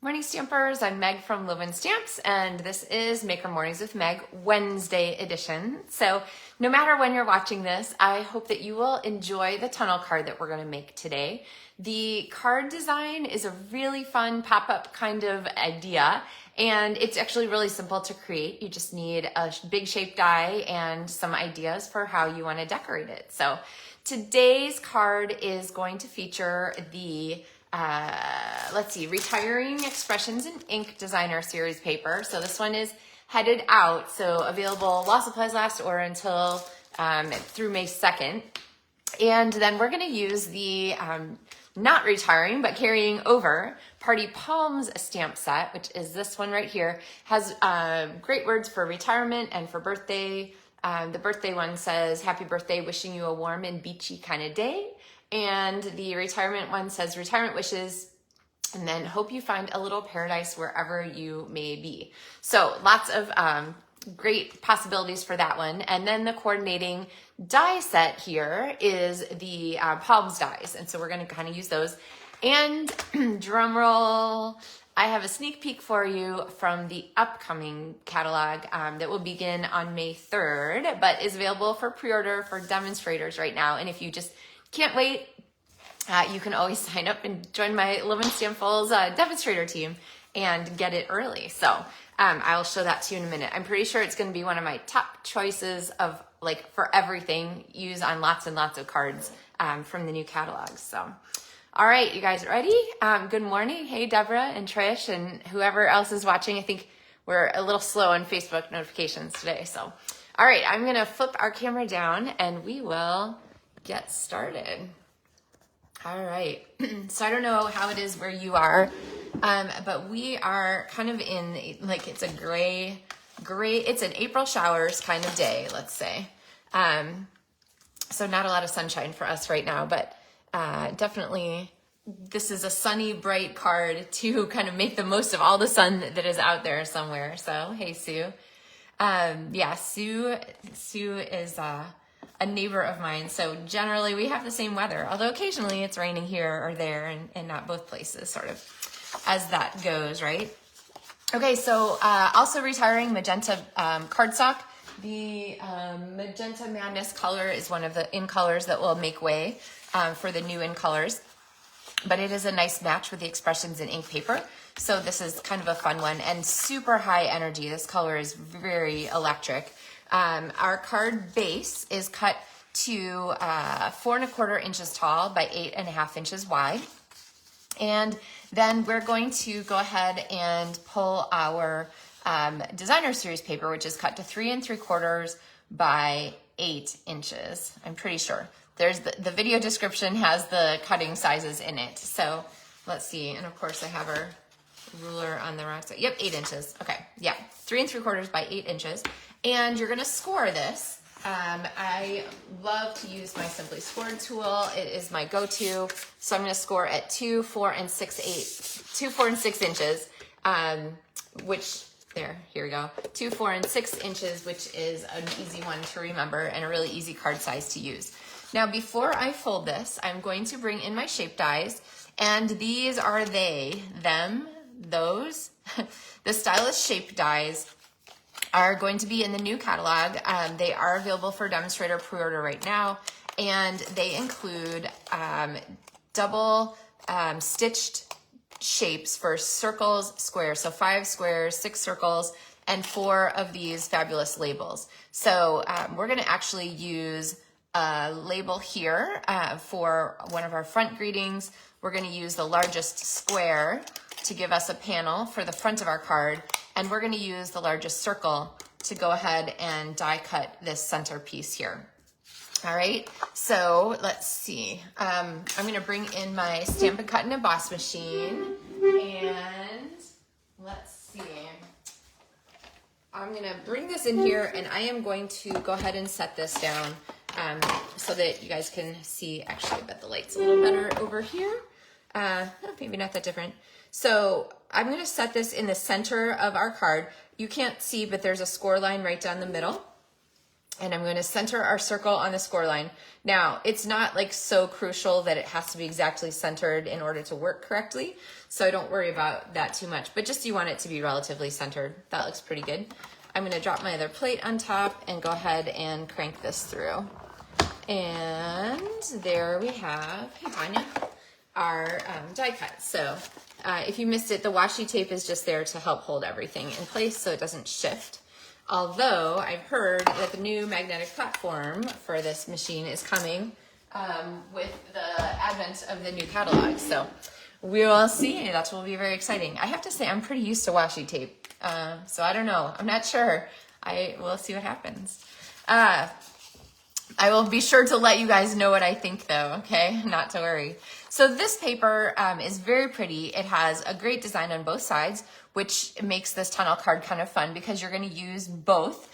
Morning Stampers, I'm Meg from Loven Stamps, and this is Maker Mornings with Meg Wednesday edition. So no matter when you're watching this, I hope that you will enjoy the tunnel card that we're going to make today. The card design is a really fun pop-up kind of idea, and it's actually really simple to create. You just need a big shape die and some ideas for how you want to decorate it. So today's card is going to feature the Retiring Expressions in Ink Designer Series paper. So this one is headed out, so available while supplies last or until through May 2nd. And then we're going to use the not retiring, but carrying over Party Palms stamp set, which is this one right here. Has great words for retirement and for birthday. The birthday one says, "Happy birthday, wishing you a warm and beachy kind of day." And the retirement one says, "Retirement wishes," and then "hope you find a little paradise wherever you may be." So lots of great possibilities for that one. And then the coordinating die set here is the Palms dies. And so we're going to kind of use those. And drum roll, I have a sneak peek for you from the upcoming catalog that will begin on May 3rd, but is available for pre-order for demonstrators right now. And if you just can't wait, you can always sign up and join my Loven Stampfuls demonstrator team and get it early. So I'll show that to you in a minute. I'm pretty sure it's going to be one of my top choices of like for everything, use on lots and lots of cards from the new catalogs. So, all right, you guys ready? Good morning. Hey, Deborah and Trish and whoever else is watching. I think we're a little slow on Facebook notifications today. So, all right, I'm going to flip our camera down and we will get started. All right, so I don't know how it is where you are, but we are kind of in, like, it's a gray, it's an April showers kind of day, let's say. So not a lot of sunshine for us right now, but definitely this is a sunny, bright card to kind of make the most of all the sun that is out there somewhere. So, hey, Sue. Yeah, Sue is a neighbor of mine, so generally we have the same weather, although occasionally it's raining here or there and not both places, sort of as that goes, right? Okay, so also retiring magenta cardstock. The Magenta Madness color is one of the in colors that will make way for the new in colors, but it is a nice match with the Expressions in Ink paper. So this is kind of a fun one and super high energy. This color is very electric. Our card base is cut to 4 1/4 inches tall by 8 1/2 inches wide. And then we're going to go ahead and pull our designer series paper, which is cut to 3 3/4 by 8 inches. I'm pretty sure. There's the video description has the cutting sizes in it. So let's see. And of course I have our ruler on the wrong side. Yep, 8 inches. Okay, yeah, 3 3/4 by 8 inches. And you're gonna score this. I love to use my Simply Scored tool. It is my go-to. So I'm gonna score at 2, 4, and 6 inches, here we go. 2, 4, and 6 inches, which is an easy one to remember and a really easy card size to use. Now, before I fold this, I'm going to bring in my shape dies, and these are those. The Stylus shape dies are going to be in the new catalog. They are available for demonstrator pre-order right now, and they include double stitched shapes for circles, squares. So 5 squares, 6 circles, and 4 of these fabulous labels. So we're gonna actually use a label here for one of our front greetings. We're gonna use the largest square to give us a panel for the front of our card, and we're gonna use the largest circle to go ahead and die cut this centerpiece here. All right, so let's see. I'm gonna bring in my Stampin' Cut and Emboss machine, and let's see. I'm gonna bring this in here, and I am going to go ahead and set this down so that you guys can see. Actually, I bet the light's a little better over here. Maybe not that different. So I'm gonna set this in the center of our card. You can't see, but there's a score line right down the middle. And I'm going to center our circle on the score line. Now, it's not like so crucial that it has to be exactly centered in order to work correctly. So don't worry about that too much, but just you want it to be relatively centered. That looks pretty good. I'm going to drop my other plate on top and go ahead and crank this through. And there we have, hey Tanya, our die cut. So if you missed it, the washi tape is just there to help hold everything in place so it doesn't shift. Although I've heard that the new magnetic platform for this machine is coming with the advent of the new catalog. So we will see. That will be very exciting. I have to say I'm pretty used to washi tape. So I don't know. I'm not sure. We'll see what happens. I will be sure to let you guys know what I think though, okay? Not to worry. So this paper is very pretty. It has a great design on both sides, which makes this tunnel card kind of fun because you're gonna use both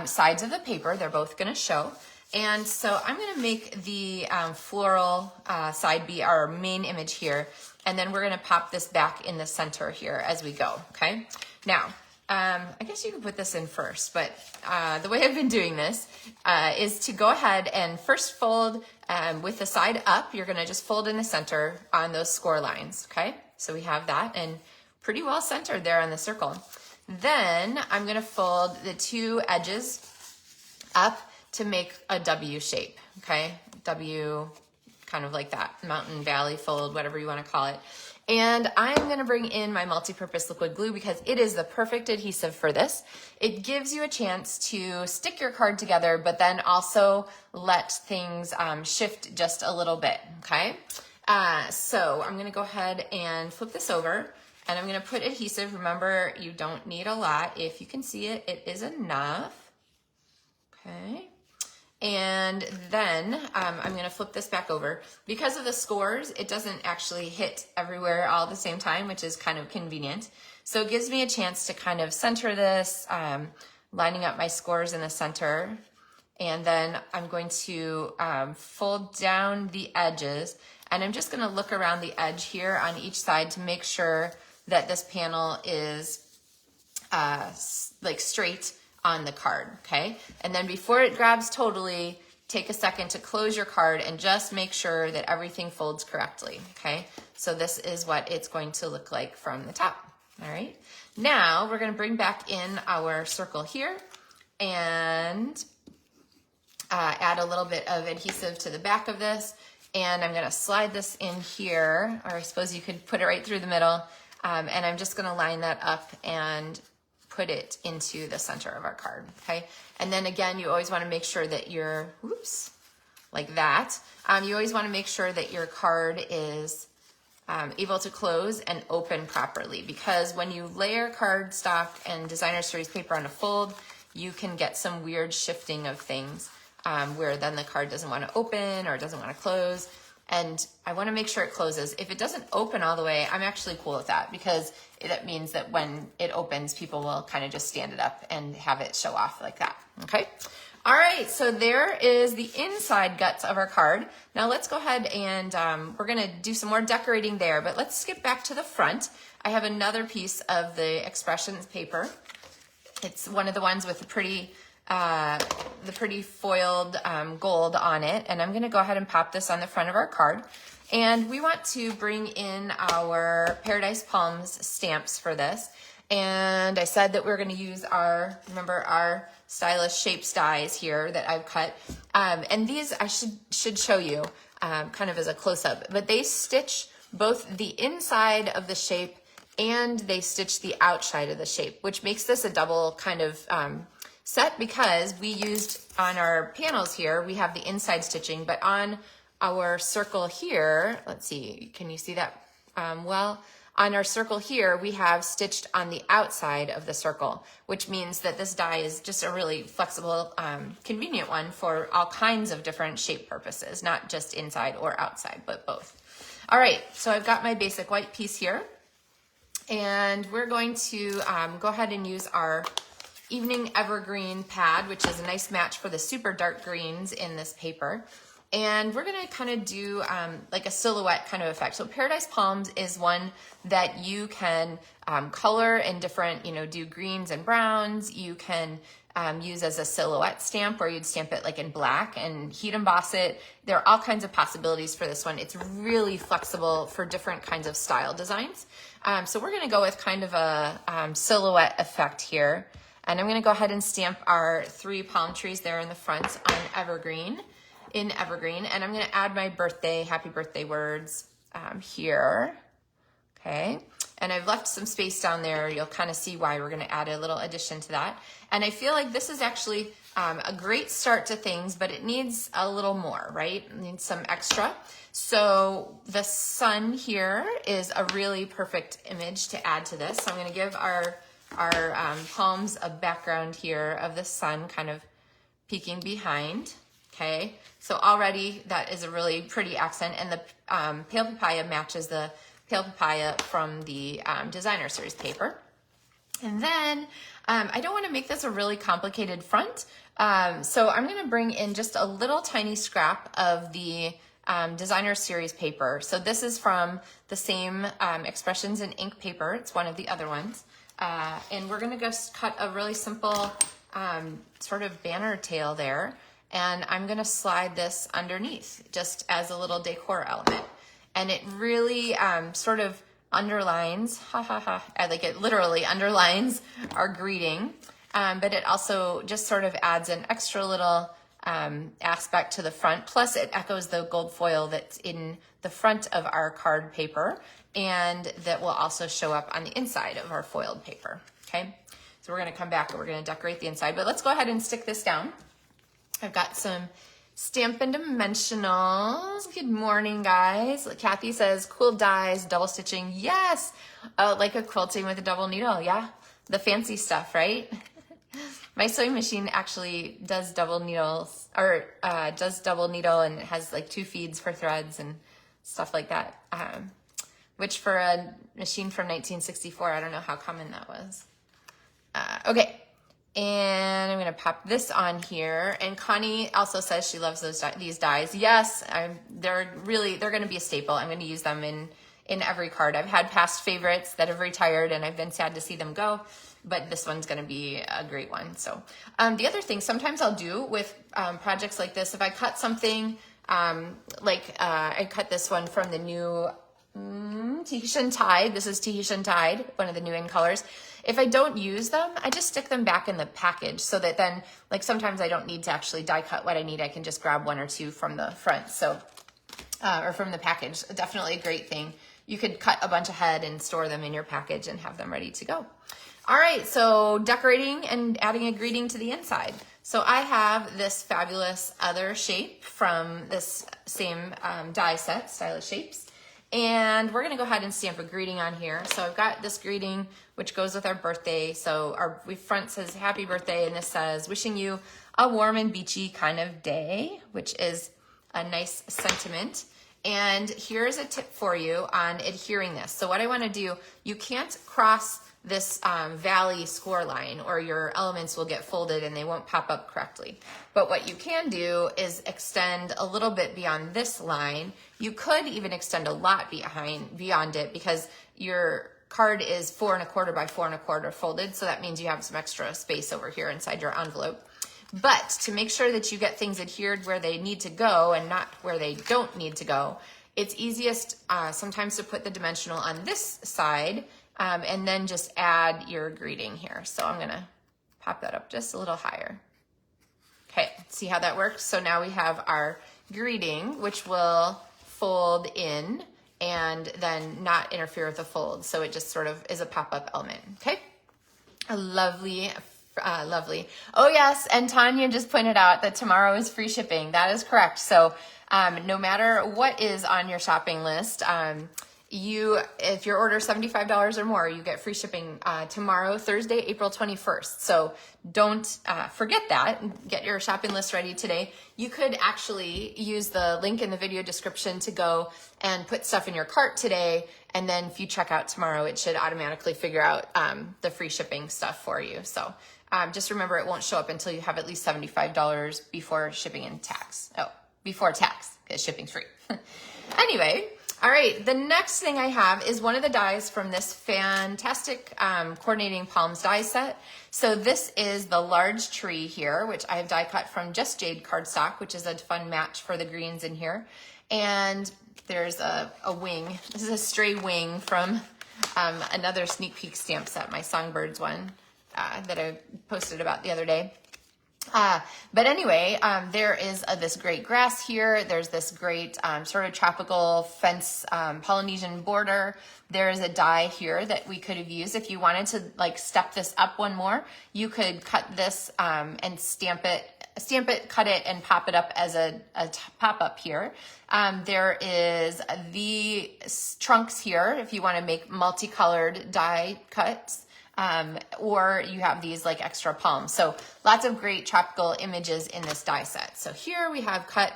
sides of the paper. They're both gonna show. And so I'm gonna make the floral side be our main image here. And then we're gonna pop this back in the center here as we go, okay? Now, I guess you can put this in first, but the way I've been doing this is to go ahead and first fold with the side up. You're gonna just fold in the center on those score lines, okay? So we have that and pretty well centered there on the circle. Then I'm gonna fold the two edges up to make a W shape, okay? W, kind of like that, mountain, valley, fold, whatever you wanna call it. And I'm gonna bring in my multi-purpose liquid glue because it is the perfect adhesive for this. It gives you a chance to stick your card together, but then also let things shift just a little bit, okay? So I'm gonna go ahead and flip this over and I'm gonna put adhesive. Remember, you don't need a lot. If you can see it, it is enough, okay? And then I'm gonna flip this back over. Because of the scores, it doesn't actually hit everywhere all at the same time, which is kind of convenient. So it gives me a chance to kind of center this, lining up my scores in the center. And then I'm going to fold down the edges. And I'm just gonna look around the edge here on each side to make sure that this panel is like straight on the card, okay? And then before it grabs totally, take a second to close your card and just make sure that everything folds correctly, okay? So this is what it's going to look like from the top, all right? Now we're gonna bring back in our circle here and add a little bit of adhesive to the back of this. And I'm gonna slide this in here, or I suppose you could put it right through the middle. And I'm just gonna line that up and put it into the center of our card, okay? And then again, you always wanna make sure that you're, whoops, like that. You always wanna make sure that your card is able to close and open properly, because when you layer cardstock and designer series paper on a fold, you can get some weird shifting of things where then the card doesn't wanna open or doesn't wanna close. And I wanna make sure it closes. If it doesn't open all the way, I'm actually cool with that because that means that when it opens, people will kind of just stand it up and have it show off like that, okay? All right, so there is the inside guts of our card. Now let's go ahead and we're gonna do some more decorating there, but let's skip back to the front. I have another piece of the expressions paper. It's one of the ones with the pretty foiled gold on it. And I'm gonna go ahead and pop this on the front of our card. And we want to bring in our Paradise Palms stamps for this. And I said that we're gonna use remember our stylish shapes dies here that I've cut. And these I should show you kind of as a close-up, but they stitch both the inside of the shape and they stitch the outside of the shape, which makes this a double kind of set because we used on our panels here, we have the inside stitching, but on our circle here, let's see, can you see that well? On our circle here, we have stitched on the outside of the circle, which means that this die is just a really flexible, convenient one for all kinds of different shape purposes, not just inside or outside, but both. All right, so I've got my basic white piece here, and we're going to go ahead and use our Evening Evergreen pad, which is a nice match for the super dark greens in this paper. And we're gonna kind of do like a silhouette kind of effect. So Paradise Palms is one that you can color in different, do greens and browns. You can use as a silhouette stamp where you'd stamp it like in black and heat emboss it. There are all kinds of possibilities for this one. It's really flexible for different kinds of style designs. So we're gonna go with kind of a silhouette effect here. And I'm gonna go ahead and stamp our 3 palm trees there in the front on evergreen, and I'm gonna add my happy birthday words here, okay? And I've left some space down there. You'll kind of see why we're gonna add a little addition to that. And I feel like this is actually a great start to things, but it needs a little more, right? It needs some extra. So the sun here is a really perfect image to add to this. So I'm gonna give our palms a background here of the sun kind of peeking behind, okay? So already that is a really pretty accent, and the pale papaya matches the pale papaya from the designer series paper. And then I don't wanna make this a really complicated front, so I'm gonna bring in just a little tiny scrap of the designer series paper. So this is from the same Expressions in Ink paper. It's one of the other ones. And we're gonna just cut a really simple sort of banner tail there. And I'm gonna slide this underneath just as a little decor element. And it really sort of underlines, like it literally underlines our greeting. But it also just sort of adds an extra little aspect to the front. Plus it echoes the gold foil that's in the front of our card paper, and that will also show up on the inside of our foiled paper, okay? So we're gonna come back and we're gonna decorate the inside, but let's go ahead and stick this down. I've got some Stampin' Dimensionals. Good morning, guys. Kathy says, cool dies, double stitching. Yes, like a quilting with a double needle, yeah. The fancy stuff, right? My sewing machine actually does double needles, or does double needle, and it has like 2 feeds for threads and stuff like that. Which for a machine from 1964, I don't know how common that was. Okay, and I'm gonna pop this on here. And Connie also says she loves these dies. Yes, they're gonna be a staple. I'm gonna use them in every card. I've had past favorites that have retired, and I've been sad to see them go, but this one's gonna be a great one. So the other thing sometimes I'll do with projects like this, if I cut something, I cut this one from the new Tahitian Tide. This is Tahitian Tide, one of the new in colors. If I don't use them, I just stick them back in the package so that then, like, sometimes I don't need to actually die cut what I need. I can just grab 1 or 2 from the front, so or from the package. Definitely a great thing. You could cut a bunch ahead and store them in your package and have them ready to go. All right, so decorating and adding a greeting to the inside. So I have this fabulous other shape from this same die set, Stylish Shapes. And we're gonna go ahead and stamp a greeting on here. So I've got this greeting, which goes with our birthday. So our front says happy birthday, and this says wishing you a warm and beachy kind of day, which is a nice sentiment. And here's a tip for you on adhering this. So what I wanna do, you can't cross this valley score line, or your elements will get folded and they won't pop up correctly. But what you can do is extend a little bit beyond this line. You could even extend a lot beyond it, because your card is 4 1/4 by 4 1/4 folded. So that means you have some extra space over here inside your envelope. But to make sure that you get things adhered where they need to go and not where they don't need to go, it's easiest sometimes to put the dimensional on this side, and then just add your greeting here. So I'm gonna pop that up just a little higher. Okay, see how that works? So now we have our greeting, which will fold in and then not interfere with the fold. So it just sort of is a pop-up element, okay? Lovely. Oh yes, and Tanya just pointed out that tomorrow is free shipping. That is correct. So no matter what is on your shopping list, if your order $75 or more, you get free shipping tomorrow, Thursday, April 21st. So don't forget that. Get your shopping list ready today. You could actually use the link in the video description to go and put stuff in your cart today. And then if you check out tomorrow, it should automatically figure out the free shipping stuff for you. So just remember, it won't show up until you have at least $75 before shipping and tax. Oh, before tax, because shipping's free. Anyway, all right, the next thing I have is one of the dies from this fantastic Coordinating Palms die set. So this is the large tree here, which I have die cut from Just Jade cardstock, which is a fun match for the greens in here. And there's a wing. This is a stray wing from another sneak peek stamp set, my Songbirds one that I posted about the other day. But anyway, there is this great grass here. There's this great sort of tropical fence Polynesian border. There is a die here that we could have used. If you wanted to like step this up one more, you could cut this and stamp it, cut it, and pop it up as a pop-up here. There is the trunks here if you want to make multicolored die cuts. Or you have these like extra palms. So lots of great tropical images in this die set. So here we have cut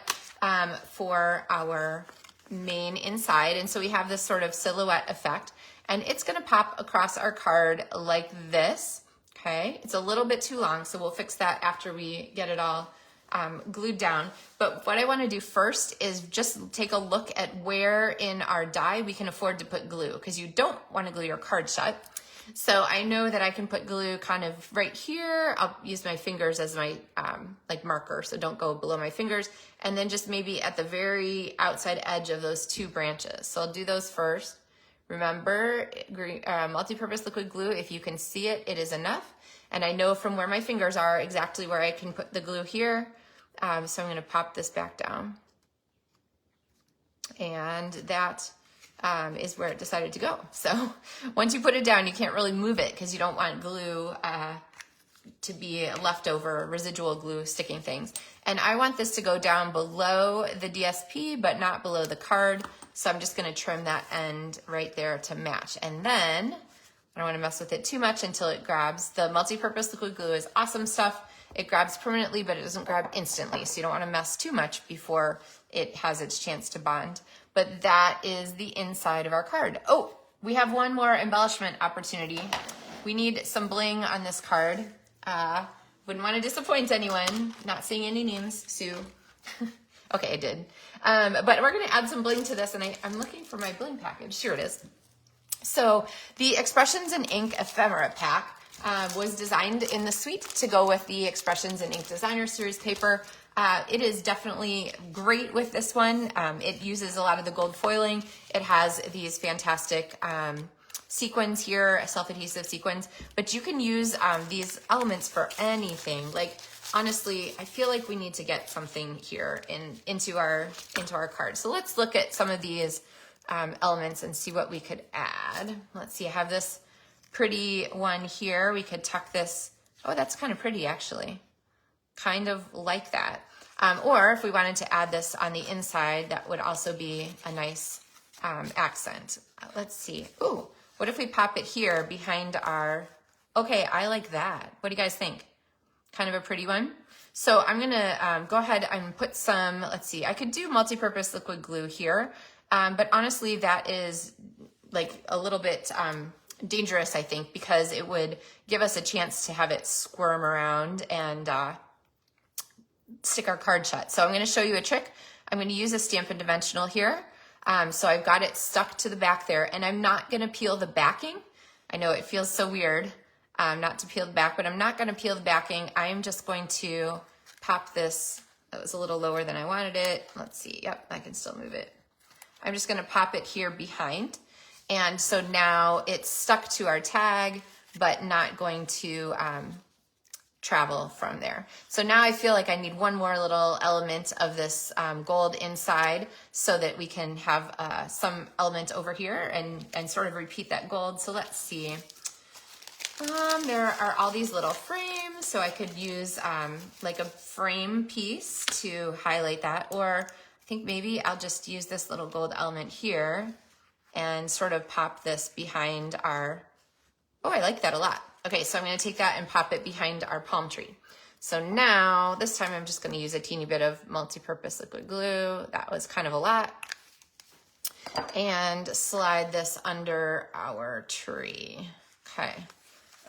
for our main inside. And so we have this sort of silhouette effect, and it's going to pop across our card like this. Okay, it's a little bit too long, so we'll fix that after we get it all glued down. But what I want to do first is just take a look at where in our die we can afford to put glue, because you don't want to glue your card shut. So I know that I can put glue kind of right here. I'll use my fingers as my like marker, so don't go below my fingers. And then just maybe at the very outside edge of those two branches. So I'll do those first. Remember, multi-purpose liquid glue, if you can see it, it is enough. And I know from where my fingers are exactly where I can put the glue here. So I'm going to pop this back down. And that is where it decided to go. So once you put it down, you can't really move it because you don't want glue to be leftover residual glue sticking things. And I want this to go down below the DSP, but not below the card. So I'm just going to trim that end right there to match. And then I don't want to mess with it too much until it grabs. The multi-purpose liquid glue is awesome stuff. It grabs permanently, but it doesn't grab instantly. So you don't want to mess too much before it has its chance to bond. But that is the inside of our card. Oh, we have one more embellishment opportunity. We need some bling on this card. Wouldn't want to disappoint anyone. Not seeing any names, Sue. Okay, I did. But we're going to add some bling to this, and I'm looking for my bling package. Here it is. So the Expressions in Ink ephemera pack was designed in the suite to go with the Expressions in Ink Designer Series paper. It is definitely great with this one. It uses a lot of the gold foiling. It has these fantastic sequins here, self-adhesive sequins, but you can use these elements for anything. Like, honestly, I feel like we need to get something here into our card. So let's look at some of these elements and see what we could add. Let's see, I have this pretty one here. We could tuck this. Oh, that's kind of pretty actually. Kind of like that. Or if we wanted to add this on the inside, that would also be a nice accent. Let's see. Ooh, what if we pop it here behind our, okay, I like that. What do you guys think? Kind of a pretty one. So I'm gonna go ahead and put some, let's see, I could do multi-purpose liquid glue here, but honestly that is like a little bit dangerous, I think, because it would give us a chance to have it squirm around and stick our card shut. So I'm going to show you a trick. I'm going to use a Stampin' Dimensional here. So I've got it stuck to the back there, and I'm not going to peel the backing. I know it feels so weird not to peel the back, but I'm not going to peel the backing. I am just going to pop this. That was a little lower than I wanted it. Let's see. Yep, I can still move it. I'm just going to pop it here behind. And so now it's stuck to our tag, but not going to travel from there. So now I feel like I need one more little element of this gold inside so that we can have some element over here and sort of repeat that gold. So let's see. There are all these little frames, so I could use like a frame piece to highlight that, or I think maybe I'll just use this little gold element here and sort of pop this behind our, oh, I like that a lot. Okay, so I'm gonna take that and pop it behind our palm tree. So now, this time I'm just gonna use a teeny bit of multi-purpose liquid glue. That was kind of a lot. And slide this under our tree. Okay,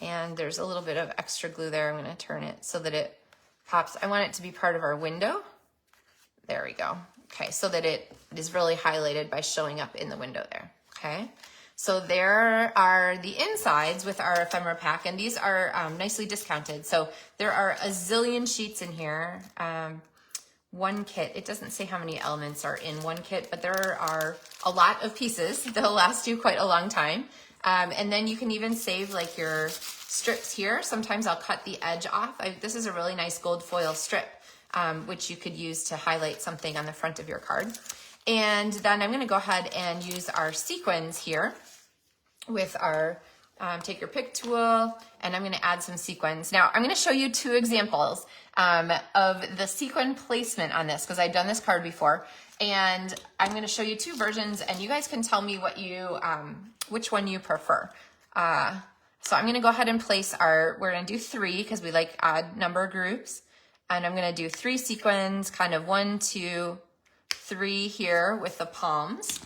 and there's a little bit of extra glue there. I'm gonna turn it so that it pops. I want it to be part of our window. There we go. Okay, so that it is really highlighted by showing up in the window there. Okay, so there are the insides with our ephemera pack, and these are nicely discounted. So there are a zillion sheets in here. One kit, it doesn't say how many elements are in one kit, but there are a lot of pieces that'll last you quite a long time. And then you can even save like your strips here. Sometimes I'll cut the edge off. This is a really nice gold foil strip, which you could use to highlight something on the front of your card. And then I'm gonna go ahead and use our sequins here with our take your pick tool, and I'm gonna add some sequins. Now I'm gonna show you two examples of the sequin placement on this, because I've done this card before, and I'm gonna show you two versions, and you guys can tell me what you, which one you prefer. So I'm gonna go ahead and place we're gonna do 3, because we like odd number groups, and I'm gonna do 3 sequins, kind of 1, 2, 3 here with the palms.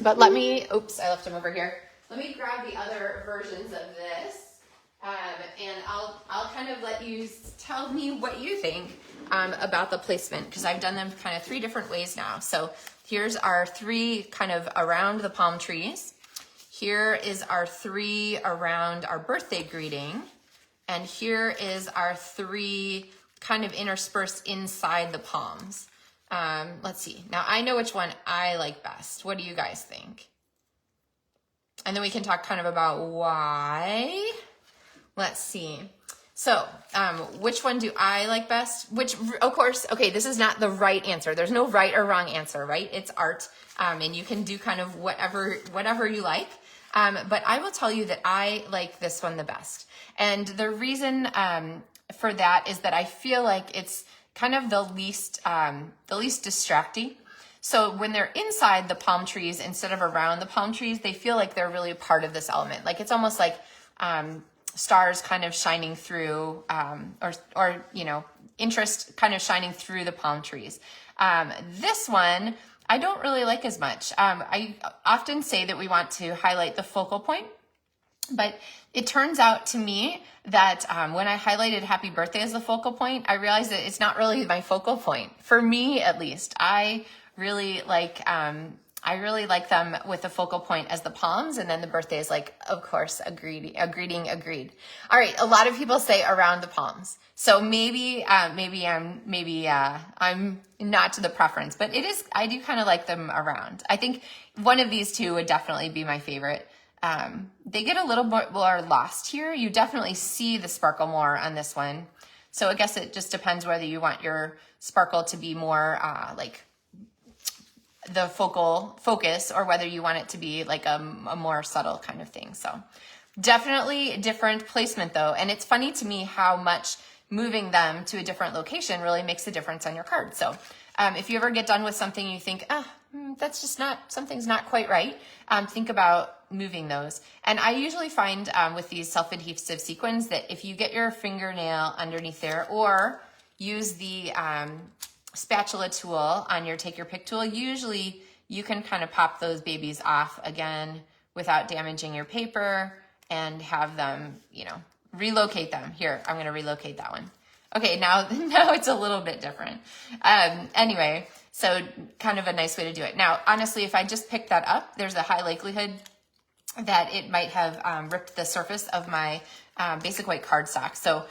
But let me, oops, I left them over here. Let me grab the other versions of this, and I'll kind of let you tell me what you think about the placement, because I've done them kind of 3 different ways now. So here's our 3 kind of around the palm trees. Here is our 3 around our birthday greeting, and here is our 3 kind of interspersed inside the palms. Let's see. Now I know which one I like best. What do you guys think? And then we can talk kind of about why. Let's see. So, which one do I like best? Which, of course, okay, this is not the right answer. There's no right or wrong answer, right? It's art, and you can do kind of whatever you like. But I will tell you that I like this one the best. And the reason for that is that I feel like it's kind of the least distracting. So when they're inside the palm trees instead of around the palm trees, they feel like they're really a part of this element. Like it's almost like stars kind of shining through, or you know, interest kind of shining through the palm trees. This one I don't really like as much. I often say that we want to highlight the focal point, but it turns out to me that when I highlighted happy birthday as the focal point, I realized that it's not really my focal point. For me, at least, I really like them with the focal point as the palms, and then the birthday is like, of course, a greeting, agreed. All right, a lot of people say around the palms. So maybe I'm not to the preference, but I do kind of like them around. I think one of these two would definitely be my favorite. They get a little more lost here. You definitely see the sparkle more on this one. So I guess it just depends whether you want your sparkle to be more like the focus, or whether you want it to be like a more subtle kind of thing. So definitely different placement though. And it's funny to me how much moving them to a different location really makes a difference on your card. So if you ever get done with something you think, that's just something's not quite right, think about moving those. And I usually find with these self-adhesive sequins that if you get your fingernail underneath there, or use the spatula tool on your take your pick tool, usually you can kind of pop those babies off again without damaging your paper, and have them, relocate them. Here, I'm going to relocate that one. Okay, now it's a little bit different. Anyway, so kind of a nice way to do it. Now, honestly, if I just picked that up, there's a high likelihood that it might have ripped the surface of my basic white cardstock. So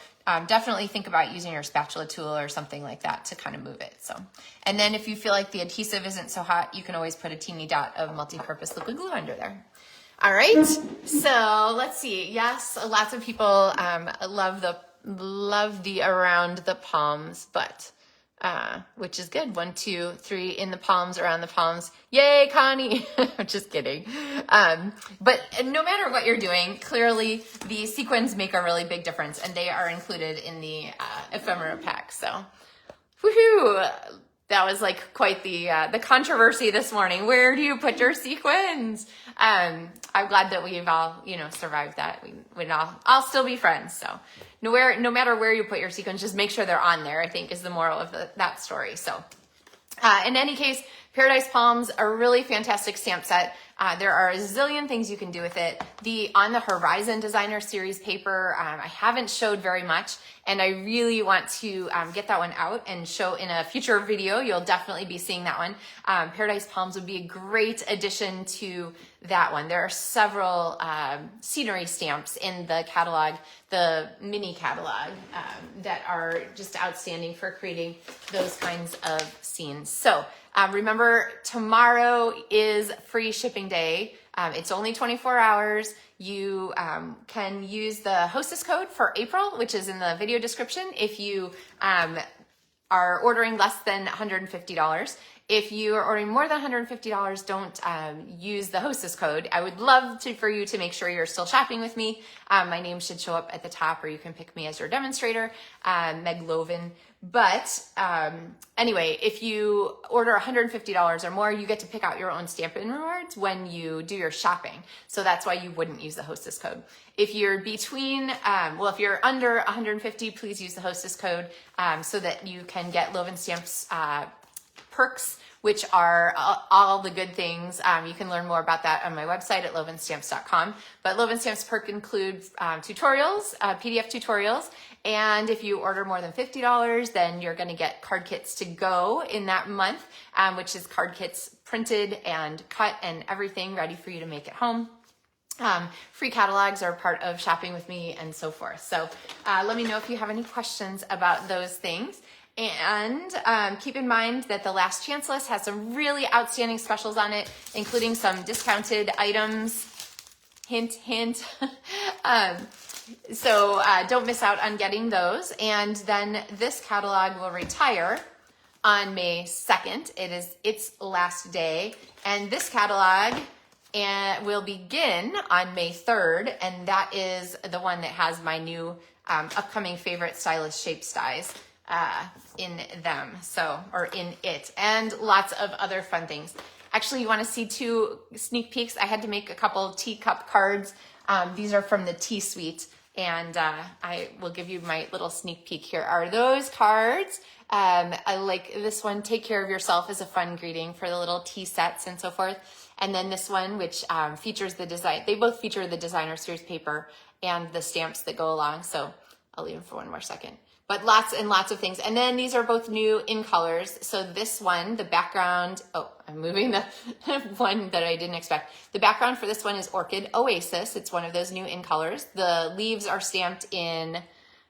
definitely think about using your spatula tool or something like that to kind of move it. So, and then if you feel like the adhesive isn't so hot, you can always put a teeny dot of multi-purpose liquid glue under there. All right, so let's see. Yes, lots of people love the around the palms, but which is good. 1, 2, 3 in the palms, around the palms. Yay, Connie! Just kidding. But no matter what you're doing, clearly the sequins make a really big difference, and they are included in the ephemera pack. So, woohoo! That was like quite the controversy this morning. Where do you put your sequins? I'm glad that we've all, survived that. I'll still be friends. So no matter where you put your sequins, just make sure they're on there, I think is the moral of that story. So in any case, Paradise Palms are a really fantastic stamp set. There are a zillion things you can do with it. The On the Horizon Designer Series paper, I haven't showed very much, and I really want to get that one out and show in a future video. You'll definitely be seeing that one. Paradise Palms would be a great addition to that one. There are several scenery stamps in the catalog, the mini catalog, that are just outstanding for creating those kinds of scenes. So remember, tomorrow is free shipping day. It's only 24 hours. You can use the hostess code for April, which is in the video description, if you are ordering less than $150. If you are ordering more than $150, don't use the hostess code. I would love for you to make sure you're still shopping with me. My name should show up at the top, or you can pick me as your demonstrator, Meg Loven. But anyway, if you order $150 or more, you get to pick out your own Stampin' rewards when you do your shopping. So that's why you wouldn't use the hostess code. If you're between, if you're under $150, please use the hostess code so that you can get Loven Stamps perks, which are all the good things. You can learn more about that on my website at lovenstamps.com. But Loven Stamps perk includes tutorials, PDF tutorials. And if you order more than $50, then you're going to get card kits to go in that month, which is card kits printed and cut and everything ready for you to make at home. Free catalogs are part of shopping with me and so forth. So let me know if you have any questions about those things. And keep in mind that the Last Chance list has some really outstanding specials on it, including some discounted items. Hint, hint. So don't miss out on getting those. And then this catalog will retire on May 2nd. It is its last day. And this catalog will begin on May 3rd. And that is the one that has my new upcoming favorite stylish shape styles in them, or in it, and lots of other fun things. Actually, you want to see 2 sneak peeks? I had to make a couple teacup cards. These are from the Tea Suite, and I will give you my little sneak peek here. Are those cards? I like this one, Take Care of Yourself, is a fun greeting for the little tea sets and so forth. And then this one, which features the design. They both feature the Designer Series paper and the stamps that go along. So I'll leave them for one more second. But lots and lots of things. And then these are both new in colors. So this one, the background, I'm moving the one that I didn't expect. The background for this one is Orchid Oasis. It's one of those new in colors. The leaves are stamped in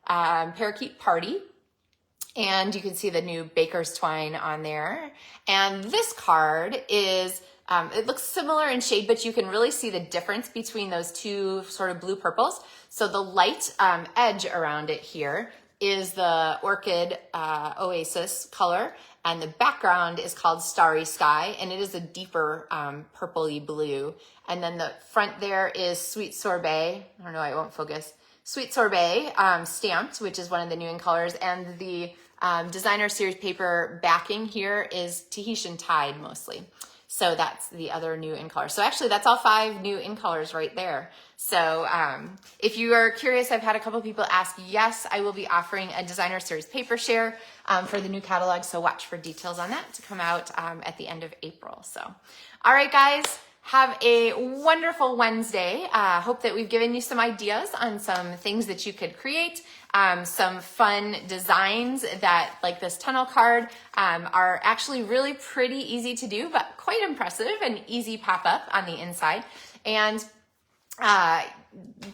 Parakeet Party. And you can see the new Baker's Twine on there. And this card is, it looks similar in shade, but you can really see the difference between those two sort of blue purples. So the light edge around it here is the Orchid Oasis color, and the background is called Starry Sky, and it is a deeper purpley blue. And then the front there is Sweet Sorbet. I don't know, I won't focus. Sweet Sorbet stamped, which is one of the new in colors, and the Designer Series paper backing here is Tahitian Tide mostly. So that's the other new in color. So actually that's all 5 new in colors right there. So if you are curious, I've had a couple people ask, yes, I will be offering a Designer Series paper share for the new catalog. So watch for details on that to come out at the end of April. So, all right, guys, have a wonderful Wednesday. Hope that we've given you some ideas on some things that you could create. Some fun designs that, like this tunnel card, are actually really pretty easy to do, but quite impressive and easy pop-up on the inside. And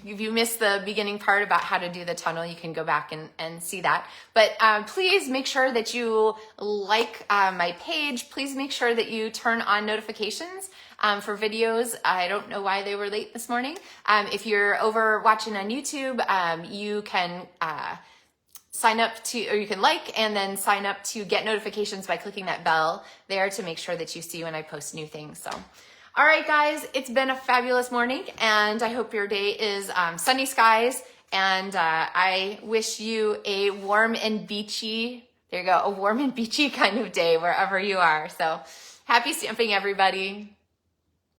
if you missed the beginning part about how to do the tunnel, you can go back and see that. But please make sure that you like my page. Please make sure that you turn on notifications for videos. I don't know why they were late this morning. If you're over watching on YouTube, you can sign up to, or you can like and then sign up to get notifications by clicking that bell there to make sure that you see when I post new things. So, all right, guys, it's been a fabulous morning, and I hope your day is sunny skies, and I wish you a warm and beachy, there you go, a warm and beachy kind of day wherever you are. So happy stamping, everybody.